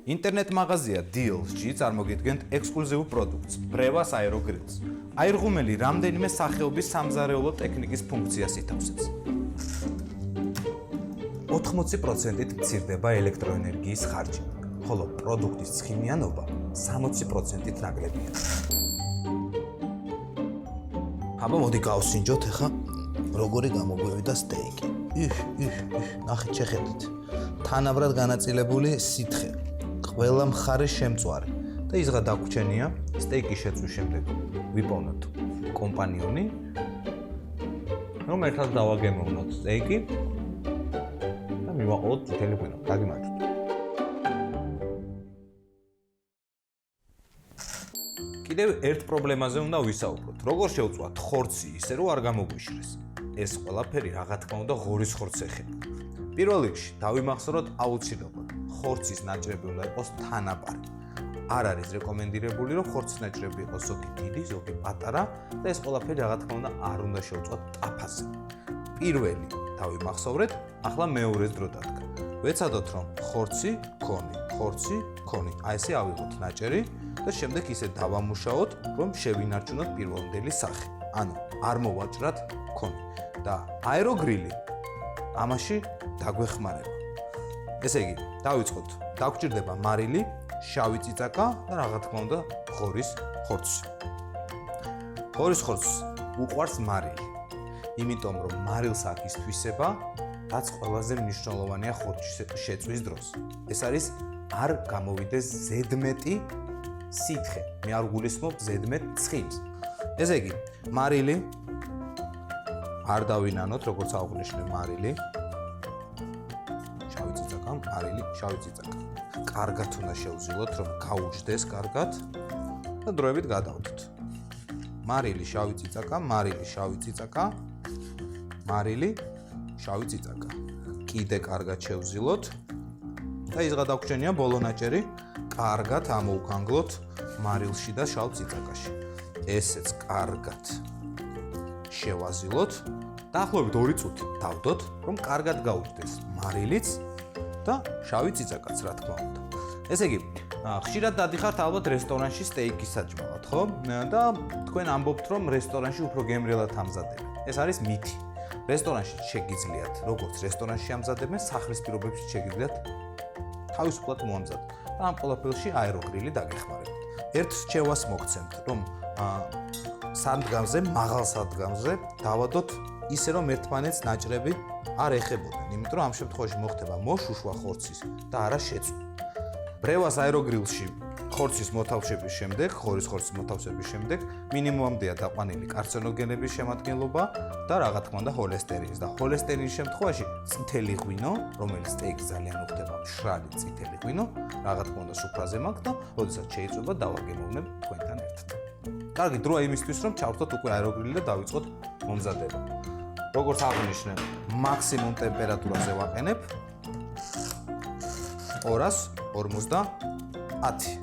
ინტერნეტ მაღაზია Deals-ში წარმოგიდგენთ ექსკლუზიურ პროდუქტს, ბრევას აეროგრილს. აირღუმელი რამდენიმე სახეობის სამზარეულო ტექნიკის ფუნქციას ითავსებს. 80%-ით მცირდება ელექტროენერგიის ხარჯი, ხოლო პროდუქტის ცხიმიანობა 60%-ით ნაკლებია. აბა მოდი გავსინჯოთ ახლა როგორი გამოგვევიდა სტეიკი. ნახეთ, შეხედეთ. თანაბრად განაწილებული სითხე. ყველა მხარე შემწვარი და ისღა დაგვრჩენია სტეიკის შეწვის შემდეგ ვიპოვნოთ კომპანიონი, რომ ერთად დავაგემოვნოთ სტეიკი და მივაყოლოთ წითელი ღვინო. გაგიმართოთ. კიდევ ერთ პრობლემაზე უნდა ვისაუბროთ. როგორ შევწვათ ხორცი ისე რომ არ გამოგვიშრეს? ეს ყველაფერი რა თქმა უნდა ღორის ხორცს ეხება. პირველ რიგში დავიმახსოვროთ აუცილებლად ხორცის ნაჭრები უნდა იყოს თანაბარი. არ არის რეკომენდირებული რომ ხორცის ნაჭრები იყოს ზოგი დიდი, ზოგი პატარა და ეს ყველაფერი რა თქმა უნდა არ უნდა შევწვათ ტაფაზე. პირველი დავიმახსოვრეთ, ახლა მეორეს დრო დადგა. ვეცადოთ რომ ხორცი, ქონი, აი ესე ავიღოთ ნაჭერი და შემდეგ ისე დავამუშაოთ, რომ შევინარჩუნოთ პირველდელი სახე. ანუ არ მოვაჭრათ ქონი და აეროგრილი ამაში დაგვეხმარება. ესე იგი, დავიწყოთ. დაგვჭირდება მარილი, შავი წიწაკა და რა თქმა უნდა, ღორის ხორცი. ღორის ხორცს უყვარს მარილი. იმიტომ რომ მარილს აქვს ის თვისება, რაც ყველაზე მნიშვნელოვანია ხორცის შეწვის დროს. ეს არის არ გამოვიდეს ზედმეტი სითხე. მე არ გულისხმობ ზედმეტ ცხიმს. ესე იგი, მარილი არ დავინანოთ, როგორც აღვნიშნე მარილი. მარილი, შავი წიწაკა. კარგად უნდა შევზილოთ, რომ გაუჯდეს კარგად და დროებით გადავდოთ. მარილი, შავი წიწაკა, მარილი, შავი წიწაკა, მარილი, შავი წიწაკა. კიდე კარგად შევზილოთ და ისღა დაგვრჩენია ბოლო ნაჭერი. კარგად ამოუქანგლოთ მარილში და შავ წიწაკაში. ესეც კარგად შევაზილოთ. დაახლოებით 2 წუთი დავდოთ, რომ კარგად გაუჯდეს მარილიც და შავი წიწაკაც, რა თქმა უნდა. ესე იგი, ხშირად დადიხართ ალბათ რესტორანში სტეიკის საჭმელად, ხო? და თქვენ ამბობთ, რომ რესტორანში უფრო გემრიელად ამზადებენ. ეს არის მითი. რესტორანში შეგიძლიათ, როგორც რესტორანში ამზადებენ, სახლის პირობებში შეგიძლიათ თავისუფლად მოამზადოთ. და ამ ყველაფერში აეროგრილი დაგეხმარებათ. ერთ რჩევას მოგცემთ, რომ სადგამზე, მაღალ სადგამზე დავადოთ ისე რომ ერთმანეთს ნაჭრები არ ეხებოდნენ, იმიტომ რომ ამ შემთხვევაში მოხდება მოშუშვა ხორცის და არა შეწვა. ბრევას აეროგრილში ხორცის მოთავსების შემდეგ, ღორის ხორცის მოთავსების შემდეგ მინიმუმამდეა დაყვანილი კარცინოგენების შემადგენლობა და რა თქმა უნდა ჰოლესტერინის და ჰოლესტერინის შემთხვევაში წითელი ღვინო, რომელიც სტეიკს ძალიან უხდება მშრალი წითელი ღვინო, რა თქმა უნდა სუფრაზე მაქვს და როდესაც შეიძლება დავაგემოვნებ თქვენთან ერთად. კარგი დროა იმისთვის, რომ ჩავთოთ უკვე აეროგრილი და დავიწყოთ მომზადება. როგორც აღვნიშნე, მაქსიმუმ ტემპერატურაზე ვაყენებ 250.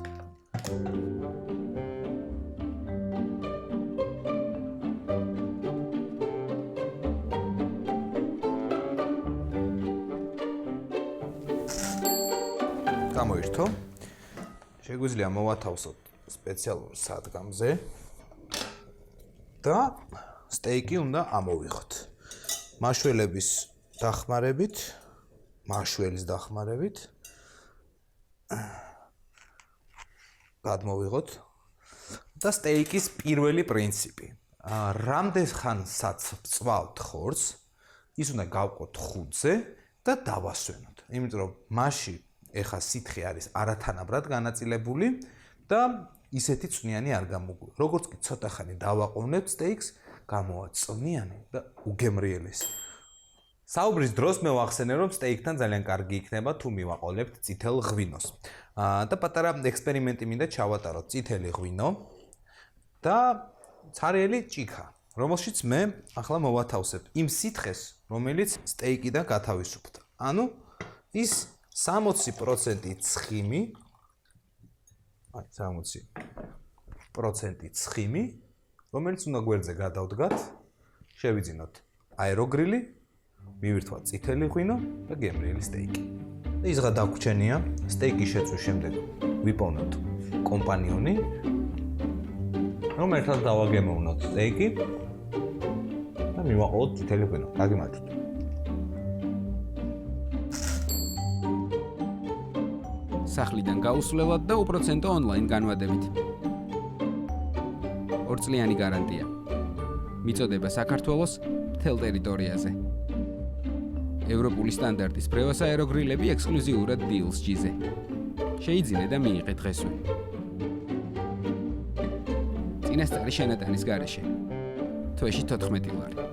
გამოირთო. შეგვიძლია მოვათავსოთ სპეციალურ სადგამზე და სტეიკი უნდა ამოვიღოთ. მაშველების დახმარებით გადმოვიღოთ და სტეიკის პირველი პრინციპი. რამდენხანსაც ვწვავთ ხორცს, ის უნდა გავყოთ ხუთზე და დავასვენოთ. იმიტომ რომ მასში ეხა სითხე არის არათანაბრად განაწილებული და ისეთი წვნიანი არ გამოგვიყვება. როგორც კი ცოტა ხანი დავაყოვნებთ სტეიკს, გამოვა წვნიანი და უგემრიელესი. საუბრის დროს მე ვახსენე, რომ სტეიკთან ძალიან კარგი იქნება თუ მივაყოლებთ წითელ ღვინოს. და პატარა ექსპერიმენტი მინდა ჩავატაროთ. წითელი ღვინო და ცარიელი ჭიქა, რომელშიც მე ახლა მოვათავსებ იმ სითხეს, რომელიც სტეიკიდან გათავისუფლდა. ანუ ის 60% ცხიმი, 60% ცხიმი, რომელიც უნდა გვერდზე გადავდგათ, შევიძინოთ აეროგრილი, მივირთვათ წითელი ღვინო და გემრიელი სტეიკი. ისღა დაგვრჩენია, სტეიკის შეწვის შემდეგ ვიპოვნებთ კომპანიონი, რომელსაც დავაგემოვნოთ სტეიკი და მივაყოლოთ წითელი ღვინო. გაგიმართოთ. სახლიდან გაუსვლელად და უპროცენტო ონლაინ განვადებით. 2 წლიანი გარანტია. მიწოდება საქართველოს მთელ ტერიტორიაზე. ევროპული სტანდარტის ბრევას აეროგრილები ექსკლუზიურად Deals.gz-ზე. შეიძინე და მიიღე დღესვე. წინასწარი შენატანის გარეშე. თვეში 14 ლარი.